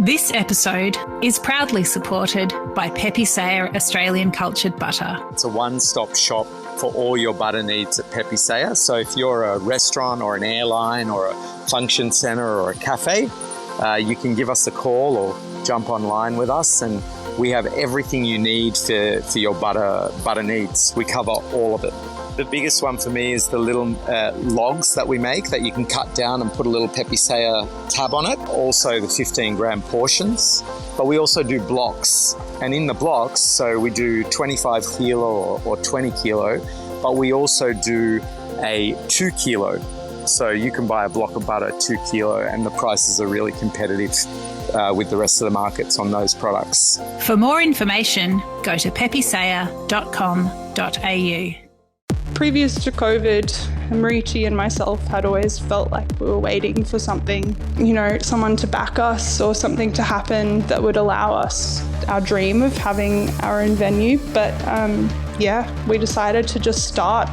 This episode is proudly supported by Pepe Sayer Australian Cultured Butter. It's a one-stop shop for all your butter needs at Pepe Sayer. So if you're a restaurant or an airline or a function centre or a cafe, you can give us a call or jump online with us, and we have everything you need for your butter needs. We cover all of it. The biggest one for me is the little logs that we make that you can cut down and put a little Pepe Sayer tab on it. Also the 15-gram portions, but we also do blocks. And in the blocks, so we do 25 kilo or 20 kilo, but we also do a 2 kilo. So you can buy a block of butter 2 kilo, and the prices are really competitive with the rest of the markets on those products. For more information, go to pepesayer.com.au. Previous to COVID, Marici and myself had always felt like we were waiting for something, someone to back us or something to happen that would allow us our dream of having our own venue. But we decided to just start.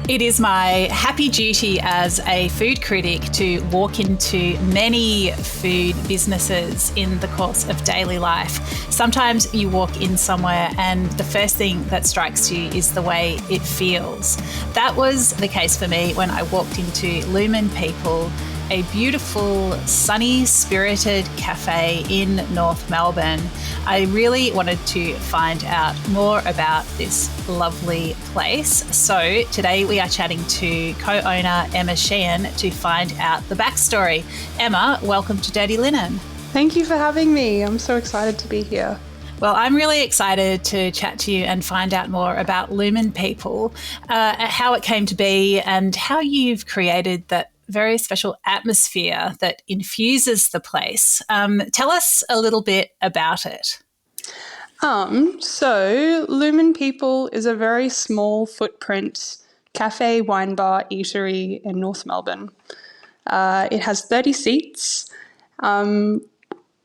It is my happy duty as a food critic to walk into many food businesses in the course of daily life. Sometimes you walk in somewhere and the first thing that strikes you is the way it feels. That was the case for me when I walked into Lumen People, a beautiful, sunny, spirited cafe in North Melbourne. I really wanted to find out more about this lovely place. So today we are chatting to co-owner Emma Sheahan to find out the backstory. Emma, welcome to Dirty Linen. Thank you for having me. I'm so excited to be here. Well, I'm really excited to chat to you and find out more about Lumen People, how it came to be and how you've created that very special atmosphere that infuses the place. Tell us a little bit about it. So Lumen People is a very small footprint cafe, wine bar, eatery in North Melbourne. It has 30 seats.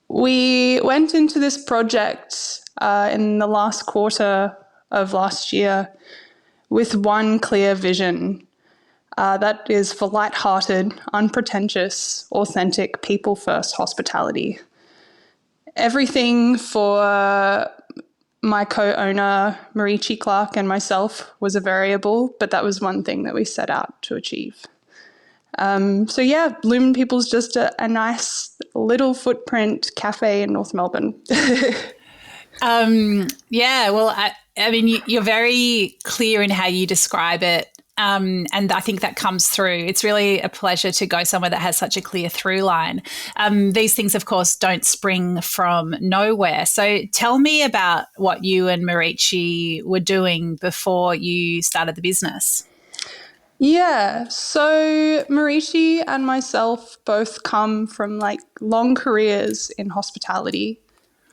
We went into this project in the last quarter of last year with one clear vision. That is for light-hearted, unpretentious, authentic, people-first hospitality. Everything for my co-owner, Marici Clark, and myself was a variable, but that was one thing that we set out to achieve. Lumen People's just a nice little footprint cafe in North Melbourne. I mean, you're very clear in how you describe it. And I think that comes through. It's really a pleasure to go somewhere that has such a clear through line. These things, of course, don't spring from nowhere. So tell me about what you and Marici were doing before you started the business. Yeah, so Marici and myself both come from long careers in hospitality.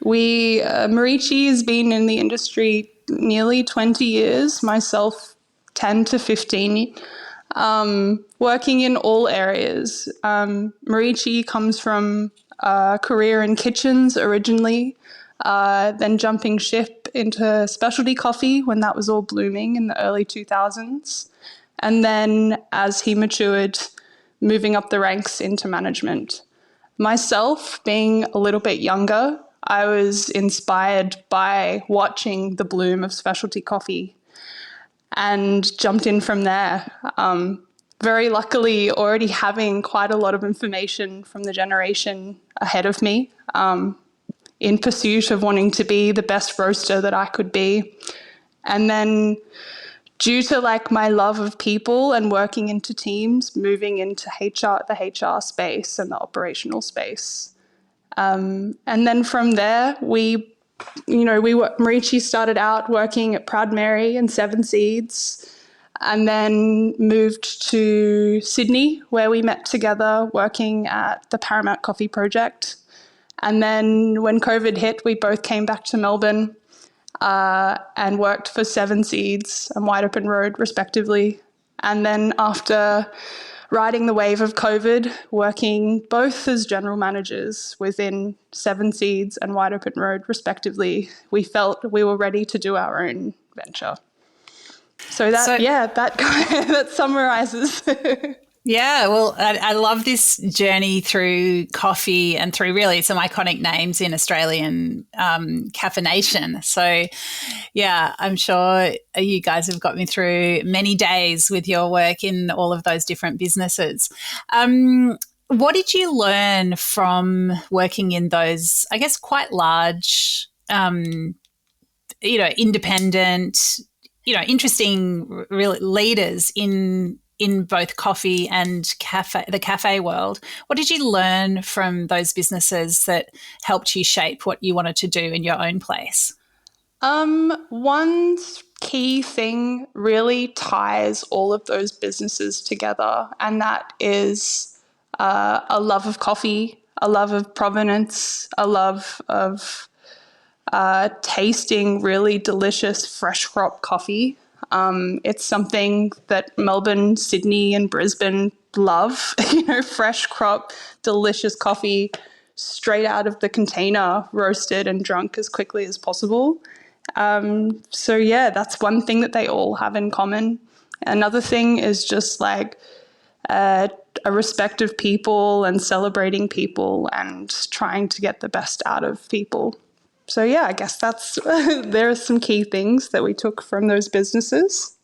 Marici has been in the industry nearly 20 years, myself 10 to 15, working in all areas. Marici comes from a career in kitchens originally, then jumping ship into specialty coffee when that was all blooming in the early 2000s. And then as he matured, moving up the ranks into management. Myself, being a little bit younger, I was inspired by watching the bloom of specialty coffee and jumped in from there. Very luckily, already having quite a lot of information from the generation ahead of me, in pursuit of wanting to be the best roaster that I could be. And then due to my love of people and working into teams, moving into the HR space and the operational space. And then from there, Marici started out working at Proud Mary and Seven Seeds, and then moved to Sydney, where we met together working at the Paramount Coffee Project. And then when COVID hit, we both came back to Melbourne and worked for Seven Seeds and Wide Open Road, respectively. And then after riding the wave of COVID, working both as general managers within Seven Seeds and Wide Open Road, respectively, we felt we were ready to do our own venture. That summarizes. Yeah, well, I love this journey through coffee and through really some iconic names in Australian caffeination. So, yeah, I'm sure you guys have got me through many days with your work in all of those different businesses. What did you learn from working in those, I guess, quite large, independent, interesting really leaders in both coffee and the cafe world? What did you learn from those businesses that helped you shape what you wanted to do in your own place? One key thing really ties all of those businesses together, and that is a love of coffee, a love of provenance, a love of tasting really delicious fresh crop coffee. It's something that Melbourne, Sydney, and Brisbane love. Fresh crop, delicious coffee straight out of the container, roasted and drunk as quickly as possible. So yeah, that's one thing that they all have in common. Another thing is just like a respect of people and celebrating people and trying to get the best out of people. So yeah, I guess that's there are some key things that we took from those businesses.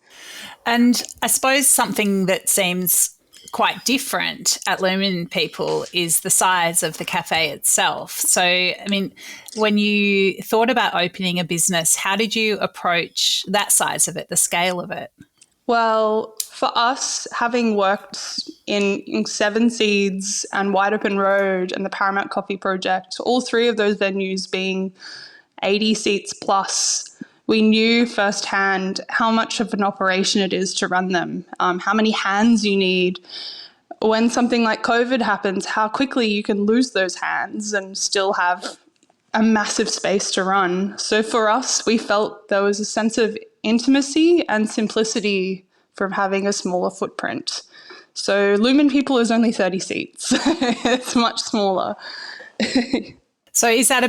And I suppose something that seems quite different at Lumen People is the size of the cafe itself. So, I mean, when you thought about opening a business, how did you approach that size of it, the scale of it? Well, for us, having worked in Seven Seeds and Wide Open Road and the Paramount Coffee Project, all three of those venues being 80 seats plus, we knew firsthand how much of an operation it is to run them, how many hands you need. When something like COVID happens, how quickly you can lose those hands and still have a massive space to run. So for us, we felt there was a sense of intimacy and simplicity from having a smaller footprint. So Lumen People is only 30 seats. It's much smaller. So is that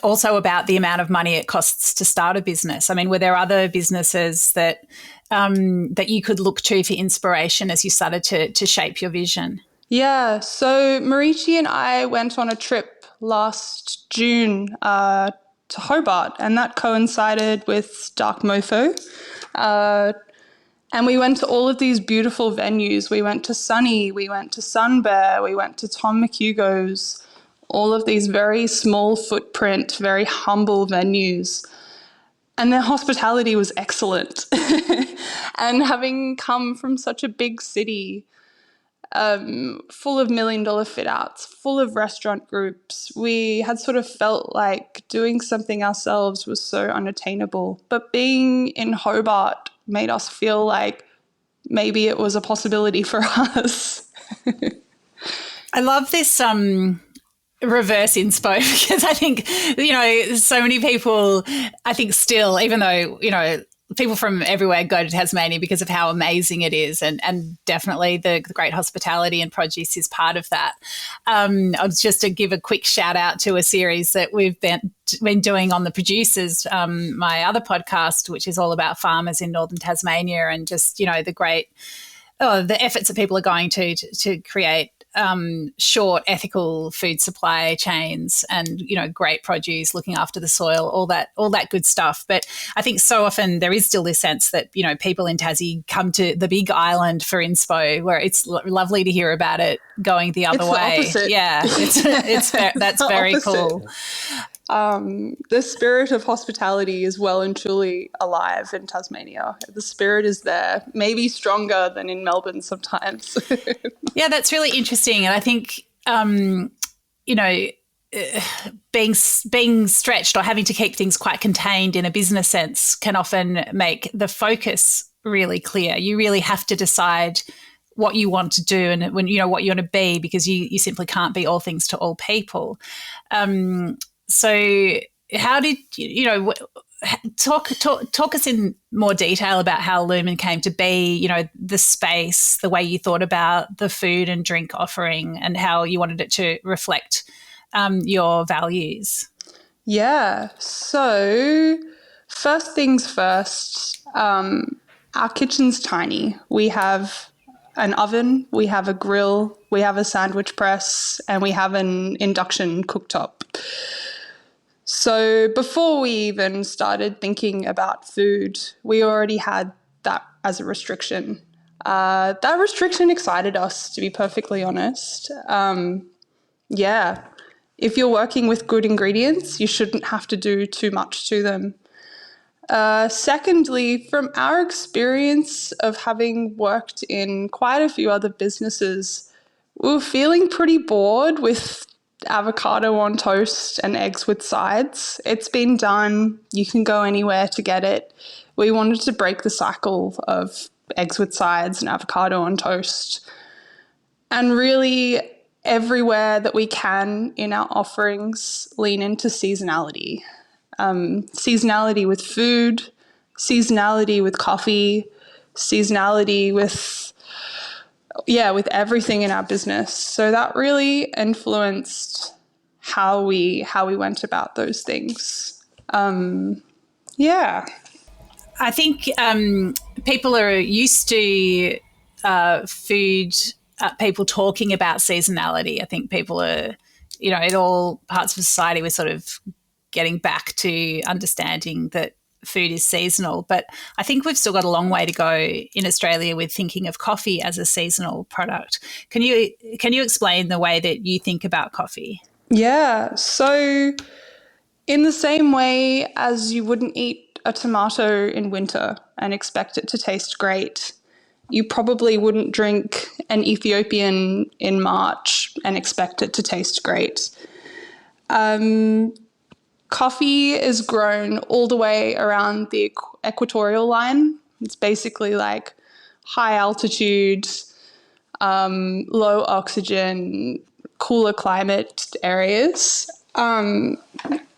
also about the amount of money it costs to start a business? I mean, were there other businesses that you could look to for inspiration as you started to shape your vision? Yeah, so Marichi and I went on a trip last June to Hobart, and that coincided with Dark Mofo. And we went to all of these beautiful venues. We went to Sunny, we went to Sun Bear, we went to Tom McHugo's, all of these very small footprint, very humble venues. And their hospitality was excellent. And having come from such a big city, full of $1 million fit outs, full of restaurant groups, we had sort of felt like doing something ourselves was so unattainable. But being in Hobart made us feel like maybe it was a possibility for us. I love this reverse inspo because I think, so many people, I think still, even though, people from everywhere go to Tasmania because of how amazing it is, and definitely the great hospitality and produce is part of that. I was just to give a quick shout out to a series that we've been doing on the Producers, my other podcast, which is all about farmers in northern Tasmania, and just the efforts that people are going to create short, ethical food supply chains, and great produce, looking after the soil, all that good stuff. But I think so often there is still this sense that people in Tassie come to the Big Island for inspo, where it's lovely to hear about it going the other way. Opposite. Yeah, that's very opposite. cool. The spirit of hospitality is well and truly alive in Tasmania. The spirit is there, maybe stronger than in Melbourne sometimes. Yeah, that's really interesting. And I think, being stretched or having to keep things quite contained in a business sense can often make the focus really clear. You really have to decide what you want to do and what you want to be, because you simply can't be all things to all people. So how did talk us in more detail about how Lumen came to be, the space, the way you thought about the food and drink offering, and how you wanted it to reflect your values? Yeah, so first things first, our kitchen's tiny. We have an oven, we have a grill, we have a sandwich press, and we have an induction cooktop. So before we even started thinking about food, we already had that as a restriction. That restriction excited us, to be perfectly honest. Yeah, if you're working with good ingredients, you shouldn't have to do too much to them. Secondly, from our experience of having worked in quite a few other businesses, we were feeling pretty bored with avocado on toast and eggs with sides. It's been done. You can go anywhere to get it. We wanted to break the cycle of eggs with sides and avocado on toast. And really, everywhere that we can in our offerings, lean into seasonality. Seasonality with food, seasonality with coffee, seasonality with everything in our business. So that really influenced how we went about those things. Yeah. I think people are used to food, people talking about seasonality. I think people are, in all parts of society, we're sort of getting back to understanding that food is seasonal. But I think we've still got a long way to go in Australia with thinking of coffee as a seasonal product. Can you explain the way that you think about coffee? Yeah. So in the same way as you wouldn't eat a tomato in winter and expect it to taste great, you probably wouldn't drink an Ethiopian in March and expect it to taste great. Coffee is grown all the way around the equatorial line. It's basically like high altitude, low oxygen, cooler climate areas. And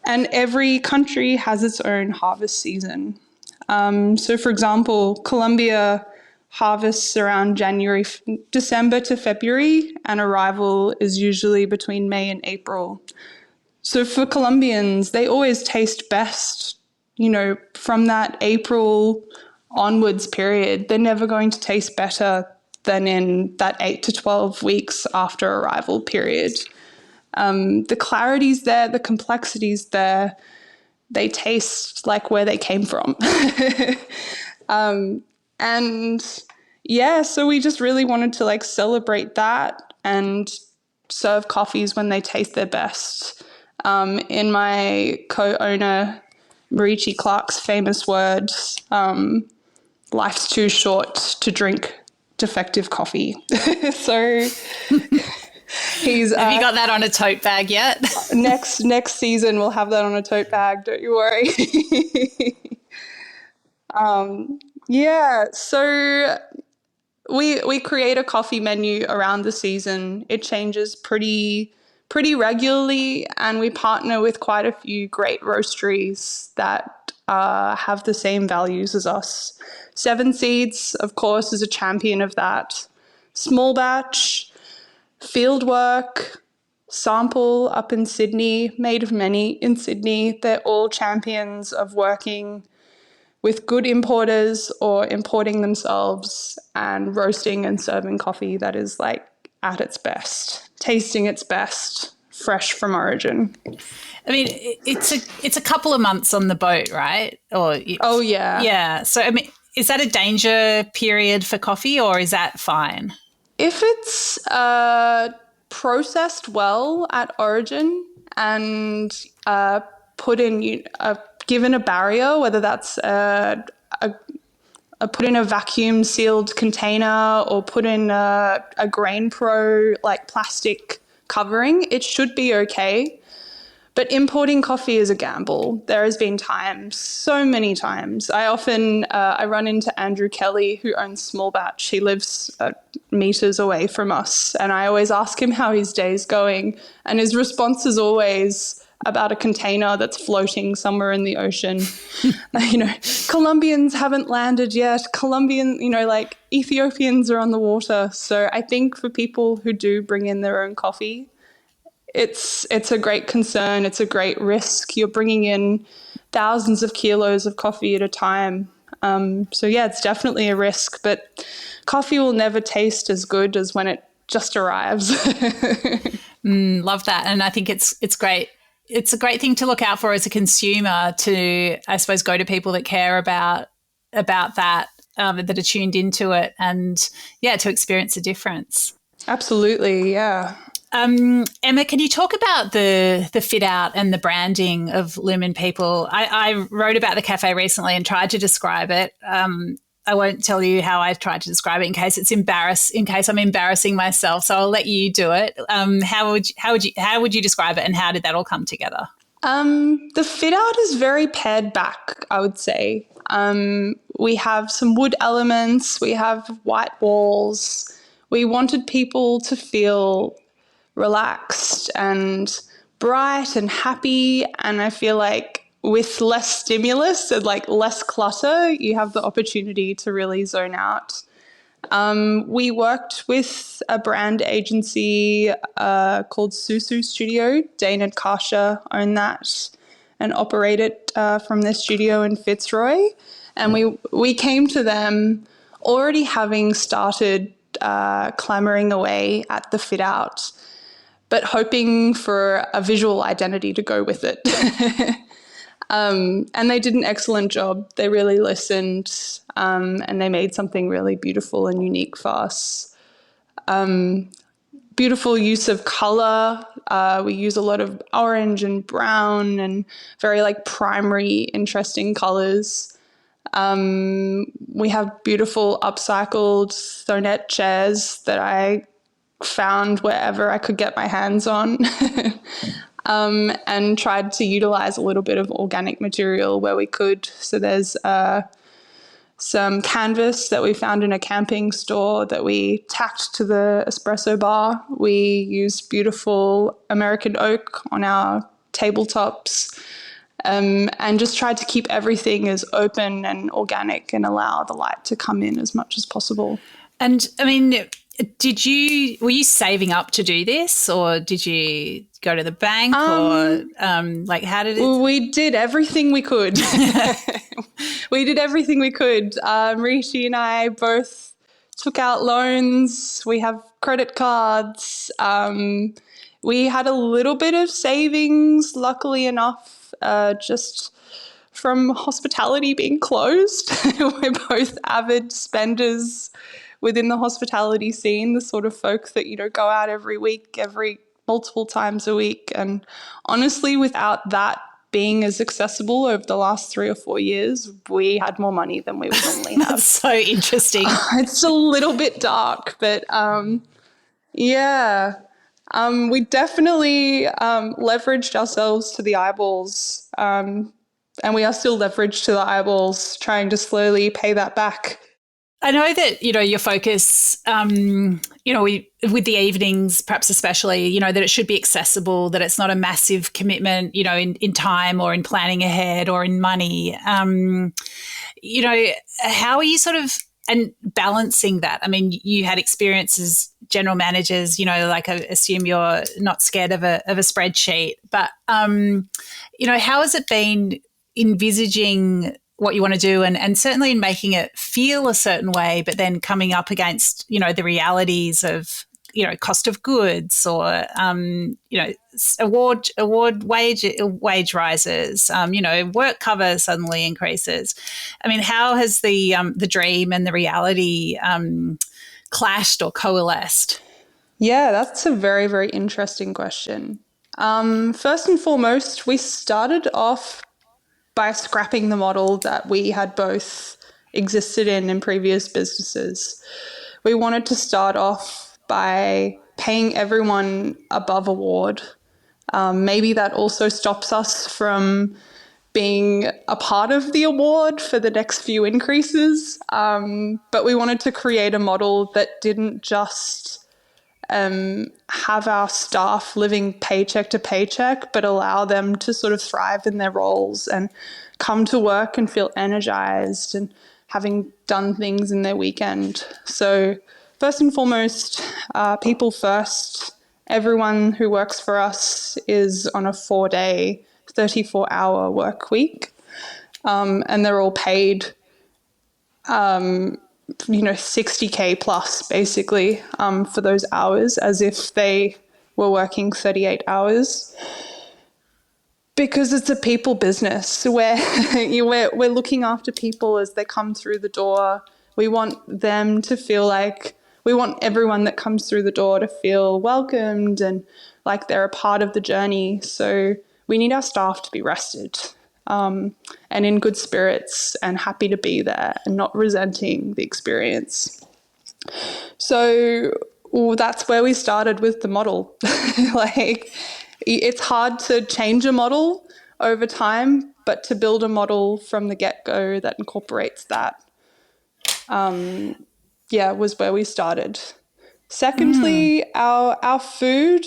every country has its own harvest season. So, for example, Colombia harvests around December to February, and arrival is usually between May and April. So for Colombians, they always taste best, from that April onwards period. They're never going to taste better than in that 8 to 12 weeks after arrival period. The clarity's there, the complexity's there. They taste like where they came from. So we just really wanted to celebrate that and serve coffees when they taste their best. In my co-owner Marichi Clark's famous words, life's too short to drink defective coffee. So he's have you got that on a tote bag yet? next season we'll have that on a tote bag, don't you worry. So we create a coffee menu around the season. It changes pretty regularly, and we partner with quite a few great roasteries that have the same values as us. Seven Seeds, of course, is a champion of that. Small Batch, Fieldwork, Sample up in Sydney, Made of Many in Sydney, they're all champions of working with good importers or importing themselves and roasting and serving coffee that is at its best, tasting its best, fresh from origin. I mean, it's a couple of months on the boat, right? Oh yeah. Yeah. So I mean, is that a danger period for coffee, or is that fine? If it's processed well at origin and put in given a barrier, whether that's put in a vacuum sealed container or put in a Grain Pro plastic covering, it should be okay. But importing coffee is a gamble. There has been times, so many times. I run into Andrew Kelly, who owns Small Batch. He lives meters away from us, and I always ask him how his day's going, and his response is always about a container that's floating somewhere in the ocean. Colombians haven't landed yet. Ethiopians are on the water. So I think for people who do bring in their own coffee, it's a great concern. It's a great risk. You're bringing in thousands of kilos of coffee at a time. It's definitely a risk. But coffee will never taste as good as when it just arrives. Love that. And I think it's great. It's a great thing to look out for as a consumer, to, I suppose, go to people that care about that, that are tuned into it, and to experience a difference. Absolutely, yeah. Emma, can you talk about the fit out and the branding of Lumen People? I wrote about the cafe recently and tried to describe it. I won't tell you how I tried to describe it in case I'm embarrassing myself. So I'll let you do it. How would you describe it, and how did that all come together? The fit out is very pared back, I would say. We have some wood elements. We have white walls. We wanted people to feel relaxed and bright and happy. And I feel like with less stimulus and like less clutter, you have the opportunity to really zone out. We worked with a brand agency called Susu Studio. Dane and Kasha own that and operate it from their studio in Fitzroy. And we came to them already having started clamoring away at the fit out, but hoping for a visual identity to go with it. And they did an excellent job. They really listened, and they made something really beautiful and unique for us. Beautiful use of color. We use a lot of orange and brown and very like primary, interesting colors. We have beautiful upcycled Sonnet chairs that I found wherever I could get my hands on. And tried to utilize a little bit of organic material where we could. So there's some canvas that we found in a camping store that we tacked to the espresso bar. We used beautiful American oak on our tabletops, and just tried to keep everything as open and organic and allow the light to come in as much as possible. And I mean, were you saving up to do this, or did you go to the bank, or like how did it? We did everything we could. We did everything we could. Rishi and I both took out loans. We have credit cards. We had a little bit of savings, luckily enough, just from hospitality being closed. We're both avid spenders within the hospitality scene, the sort of folk that, go out every week, multiple times a week. And honestly, without that being as accessible over the last 3 or 4 years, we had more money than we would normally have. That's so interesting. It's a little bit dark, but we definitely leveraged ourselves to the eyeballs, and we are still leveraged to the eyeballs, trying to slowly pay that back. I know that, your focus, with the evenings, perhaps especially, that it should be accessible, that it's not a massive commitment, in time or in planning ahead or in money. How are you sort of and balancing that? I mean, you had experience as general managers, like I assume you're not scared of a spreadsheet, but, how has it been envisaging what you want to do and certainly in making it feel a certain way, but then coming up against, the realities of, cost of goods or, award wage rises, work cover suddenly increases. I mean, how has the dream and the reality clashed or coalesced? Yeah, that's a very, very interesting question. First and foremost, we started off by scrapping the model that we had both existed in previous businesses. We wanted to start off by paying everyone above award. Maybe that also stops us from being a part of the award for the next few increases. But we wanted to create a model that didn't just have our staff living paycheck to paycheck, but allow them to sort of thrive in their roles and come to work and feel energized and having done things in their weekend. So first and foremost, people first. Everyone who works for us is on a 4-day, 34-hour work week, and they're all paid 60K plus basically for those hours, as if they were working 38 hours. Because it's a people business where we're looking after people as they come through the door. We want them to feel like, we want everyone that comes through the door to feel welcomed and like they're a part of the journey. So we need our staff to be rested and in good spirits and happy to be there and not resenting the experience. So that's where we started with the model. Like, it's hard to change a model over time, but to build a model from the get-go that incorporates that, was where we started. Secondly, our food,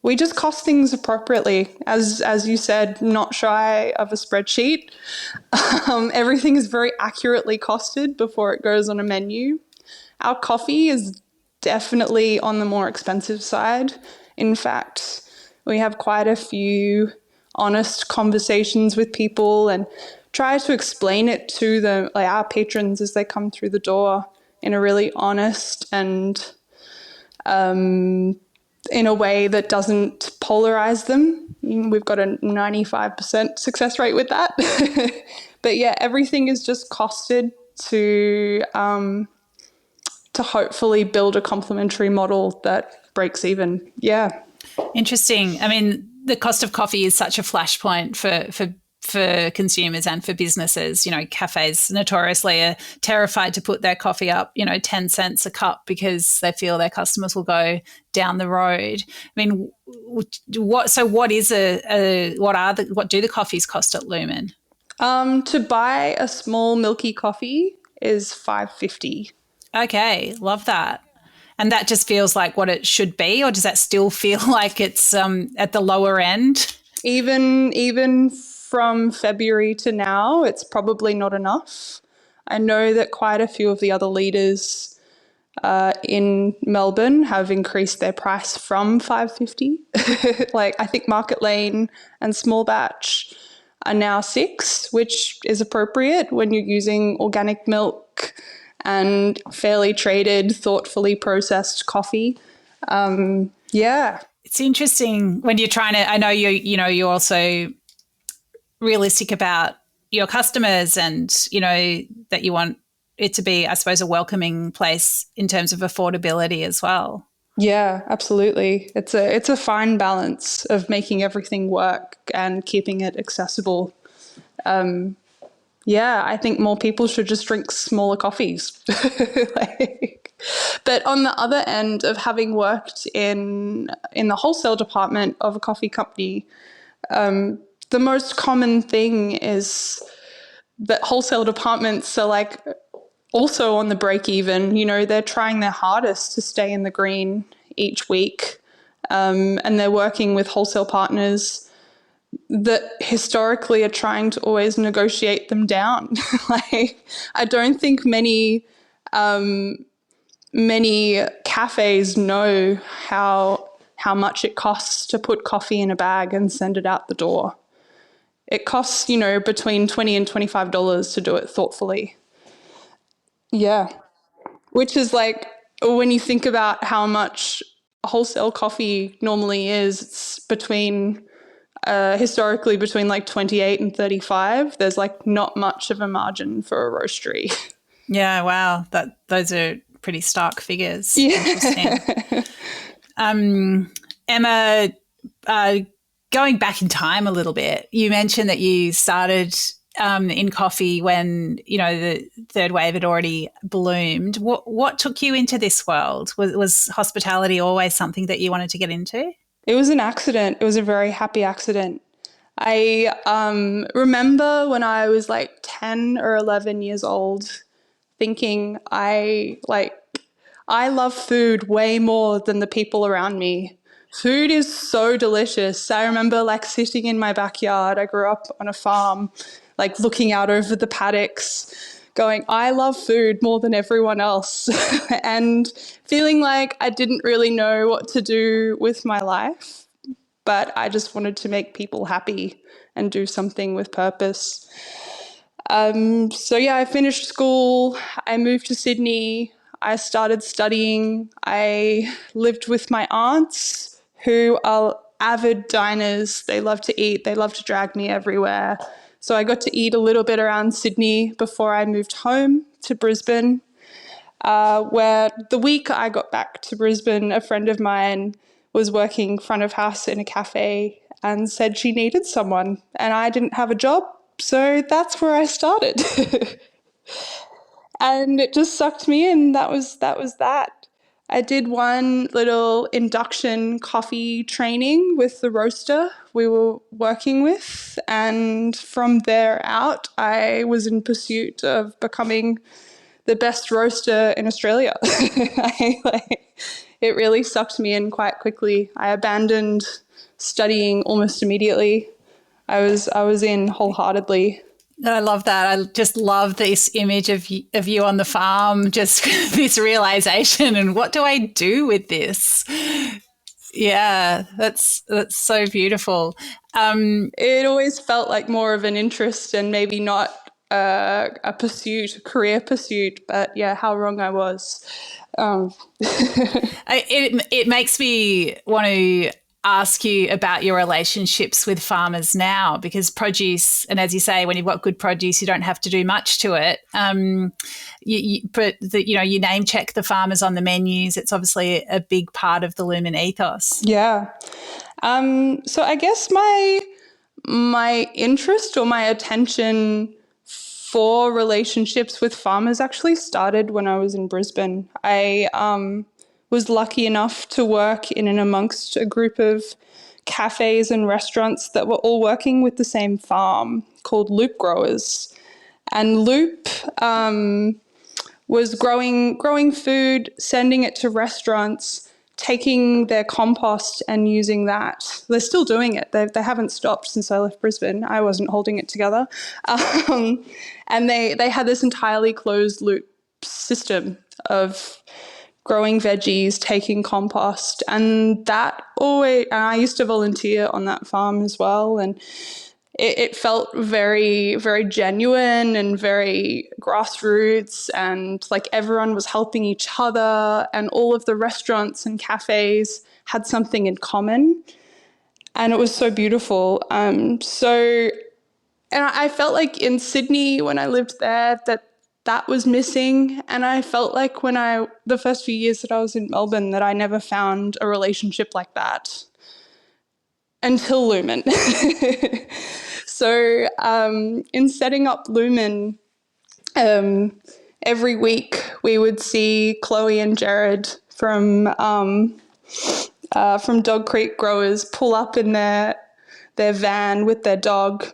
we just cost things appropriately. As you said, not shy of a spreadsheet. Everything is very accurately costed before it goes on a menu. Our coffee is definitely on the more expensive side. In fact, we have quite a few honest conversations with people and try to explain it to them, like our patrons as they come through the door, in a really honest and in a way that doesn't polarize them. We've got a 95% success rate with that. But yeah, everything is just costed to hopefully build a complementary model that breaks even. Yeah. Interesting. I mean, the cost of coffee is such a flashpoint for consumers and for businesses. Cafes notoriously are terrified to put their coffee up, 10 cents a cup because they feel their customers will go down the road. I mean, what do the coffees cost at Lumen? To buy a small milky coffee is $5.50. Okay, love that. And that just feels like what it should be, or does that still feel like it's at the lower end? Even from February to now, it's probably not enough. I know that quite a few of the other leaders in Melbourne have increased their price from $5.50. Like, I think Market Lane and Small Batch are now $6, which is appropriate when you're using organic milk and fairly traded, thoughtfully processed coffee. It's interesting when you're trying to, I know you're also realistic about your customers and, that you want it to be, I suppose, a welcoming place in terms of affordability as well. Yeah, absolutely. It's a fine balance of making everything work and keeping it accessible. I think more people should just drink smaller coffees. But on the other end of having worked in the wholesale department of a coffee company, the most common thing is that wholesale departments are like also on the break even. They're trying their hardest to stay in the green each week, and they're working with wholesale partners that historically are trying to always negotiate them down. I don't think many cafes know how much it costs to put coffee in a bag and send it out the door. It costs, between $20 and $25 to do it thoughtfully. Yeah. Which is like, when you think about how much wholesale coffee normally is, it's historically between like 28 and 35. There's like not much of a margin for a roastery. Yeah, wow. Those are pretty stark figures. Yeah. Interesting. Emma, going back in time a little bit, you mentioned that you started in coffee when, the third wave had already bloomed. What took you into this world? Was hospitality always something that you wanted to get into? It was an accident. It was a very happy accident. I remember when I was like 10 or 11 years old thinking I love food way more than the people around me. Food is so delicious. I remember like sitting in my backyard. I grew up on a farm, like looking out over the paddocks, going, I love food more than everyone else. And feeling like I didn't really know what to do with my life, but I just wanted to make people happy and do something with purpose. So yeah, I finished school. I moved to Sydney. I started studying. I lived with my aunts who are avid diners. They love to eat. They love to drag me everywhere. So I got to eat a little bit around Sydney before I moved home to Brisbane, where the week I got back to Brisbane, a friend of mine was working front of house in a cafe and said she needed someone, and I didn't have a job. So that's where I started. And it just sucked me in. That. I did one little induction coffee training with the roaster we were working with, and from there out, I was in pursuit of becoming the best roaster in Australia. It really sucked me in quite quickly. I abandoned studying almost immediately. I was in wholeheartedly. I love that. I just love this image of you on the farm, just this realization, and what do I do with this? Yeah, that's so beautiful. It always felt like more of an interest and maybe not a pursuit, a career pursuit, but yeah, how wrong I was. It makes me want to ask you about your relationships with farmers now, because produce, and as you say, when you've got good produce, you don't have to do much to it. You name check the farmers on the menus. It's obviously a big part of the Lumen ethos. Yeah. So I guess my interest or my attention for relationships with farmers actually started when I was in Brisbane. I was lucky enough to work in and amongst a group of cafes and restaurants that were all working with the same farm called Loop Growers. And Loop was growing food, sending it to restaurants, taking their compost and using that. They're still doing it. They haven't stopped since I left Brisbane. I wasn't holding it together. And they had this entirely closed loop system of growing veggies, taking compost. And I used to volunteer on that farm as well. And it felt very, very genuine and very grassroots, and like everyone was helping each other, and all of the restaurants and cafes had something in common. And it was so beautiful. And I felt like in Sydney when I lived there that was missing. And I felt like the first few years that I was in Melbourne, that I never found a relationship like that until Lumen. So in setting up Lumen, every week we would see Chloe and Jared from Dog Creek Growers pull up in their van with their dog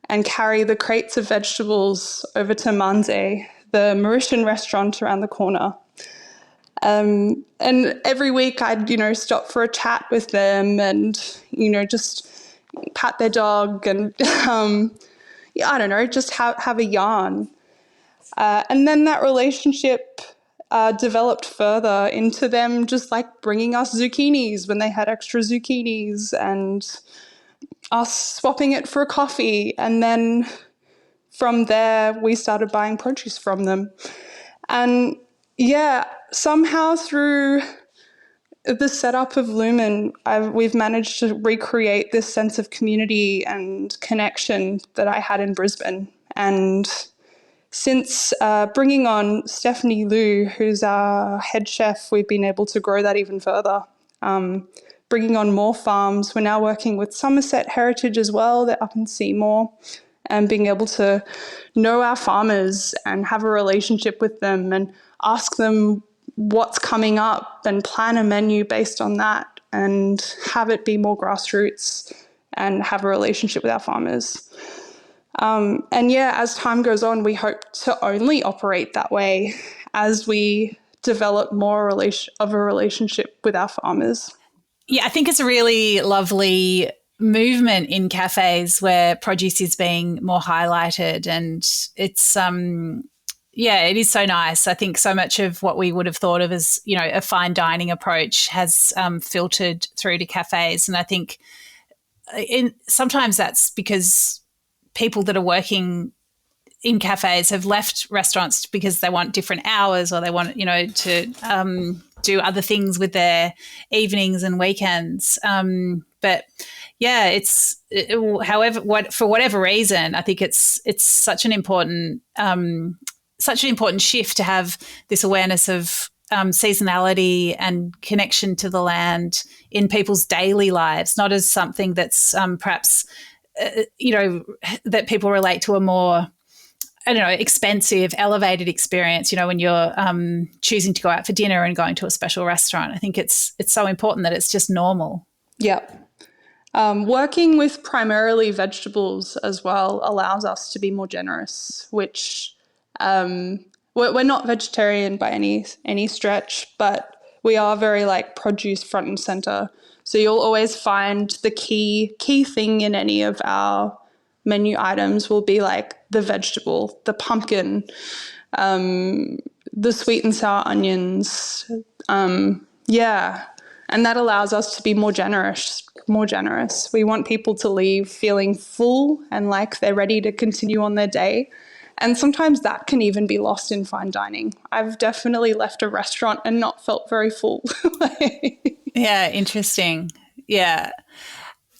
and carry the crates of vegetables over to Manze, the Mauritian restaurant around the corner. And every week I'd, stop for a chat with them and, just pat their dog and, I don't know, just have a yarn. And then that relationship developed further into them just like bringing us zucchinis when they had extra zucchinis, and us swapping it for a coffee. And then from there, we started buying produce from them. And yeah, somehow through the setup of Lumen, we've managed to recreate this sense of community and connection that I had in Brisbane. And since bringing on Stephanie Liu, who's our head chef, we've been able to grow that even further. Bringing on more farms. We're now working with Somerset Heritage as well. They're up in Seymour. And being able to know our farmers and have a relationship with them and ask them what's coming up and plan a menu based on that, and have it be more grassroots and have a relationship with our farmers. And yeah, as time goes on, we hope to only operate that way as we develop more of a relationship with our farmers. Yeah, I think it's a really lovely movement in cafes where produce is being more highlighted, and it's it is so nice. I think so much of what we would have thought of as, a fine dining approach has filtered through to cafes. And I think sometimes that's because people that are working in cafes have left restaurants because they want different hours, or they want, to do other things with their evenings and weekends. But yeah, for whatever reason, I think it's such an important shift to have this awareness of seasonality and connection to the land in people's daily lives, not as something that's perhaps that people relate to a more, expensive, elevated experience, when you're choosing to go out for dinner and going to a special restaurant. I think it's so important that it's just normal. Yep. Working with primarily vegetables as well allows us to be more generous, which we're not vegetarian by any stretch, but we are very produce front and center. So you'll always find the key thing in any of our menu items will be the vegetable, the pumpkin, the sweet and sour onions. And that allows us to be more generous. We want people to leave feeling full and like they're ready to continue on their day. And sometimes that can even be lost in fine dining. I've definitely left a restaurant and not felt very full. Yeah, interesting. Yeah.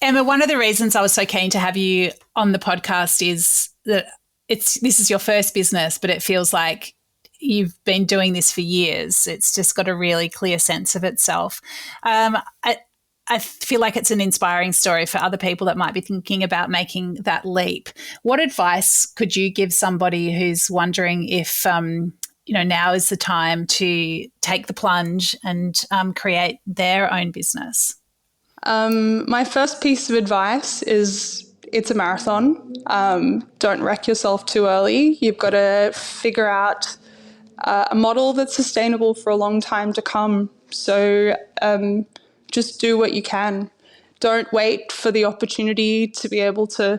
Emma, one of the reasons I was so keen to have you on the podcast is that this is your first business, but it feels like you've been doing this for years. It's just got a really clear sense of itself. I feel like it's an inspiring story for other people that might be thinking about making that leap. What advice could you give somebody who's wondering if, now is the time to take the plunge and create their own business? My first piece of advice is it's a marathon. Don't wreck yourself too early. You've got to figure out a model that's sustainable for a long time to come. So just do what you can. Don't wait for the opportunity to be able to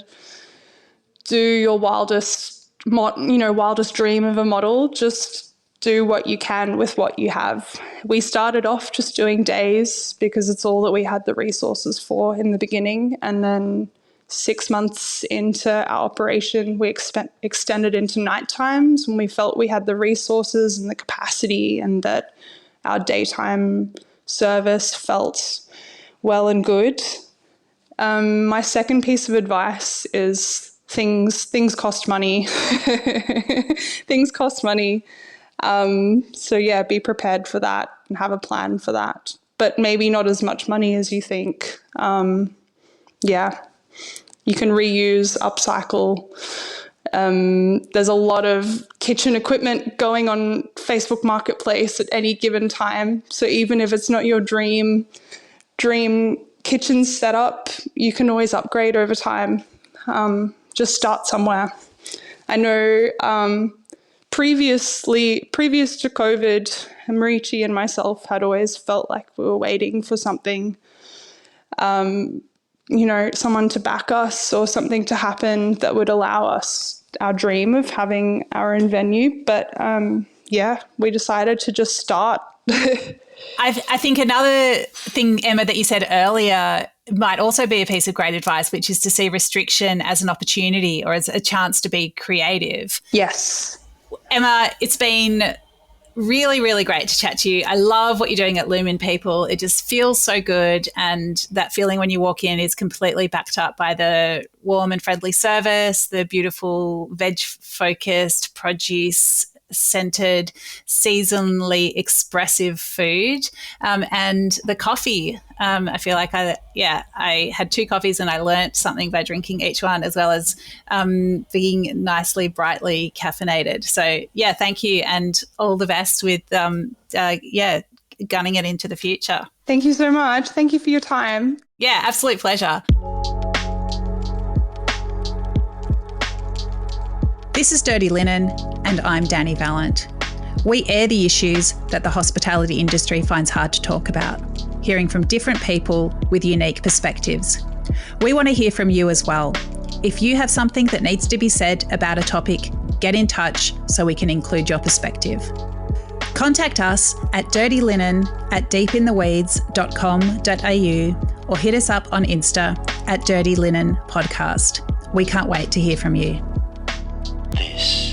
do your wildest dream of a model. Just do what you can with what you have. We started off just doing days because it's all that we had the resources for in the beginning. And then 6 months into our operation, we extended into night times when we felt we had the resources and the capacity, and that our daytime service felt well and good. My second piece of advice is things cost money. Things cost money. So be prepared for that and have a plan for that, but maybe not as much money as you think. You can reuse, upcycle. There's a lot of kitchen equipment going on Facebook Marketplace at any given time. So even if it's not your dream kitchen setup, you can always upgrade over time. Just start somewhere. I know previous to COVID, Marichi and myself had always felt like we were waiting for something, someone to back us or something to happen that would allow us our dream of having our own venue. But we decided to just start. I think another thing, Emma, that you said earlier might also be a piece of great advice, which is to see restriction as an opportunity or as a chance to be creative. Yes. Emma, it's been really, really great to chat to you. I love what you're doing at Lumen People. It just feels so good, and that feeling when you walk in is completely backed up by the warm and friendly service, the beautiful veg-focused, produce-centred, seasonally expressive food, and the coffee. I feel like I had 2 coffees and I learnt something by drinking each one, as well as being nicely, brightly caffeinated. So, thank you, and all the best with, gunning it into the future. Thank you so much. Thank you for your time. Yeah, absolute pleasure. This is Dirty Linen, and I'm Dani Valent. We air the issues that the hospitality industry finds hard to talk about, hearing from different people with unique perspectives. We want to hear from you as well. If you have something that needs to be said about a topic, get in touch so we can include your perspective. Contact us at dirtylinenat.deepintheweeds.com.au or hit us up on Insta at Dirty Linen Podcast. We can't wait to hear from you. This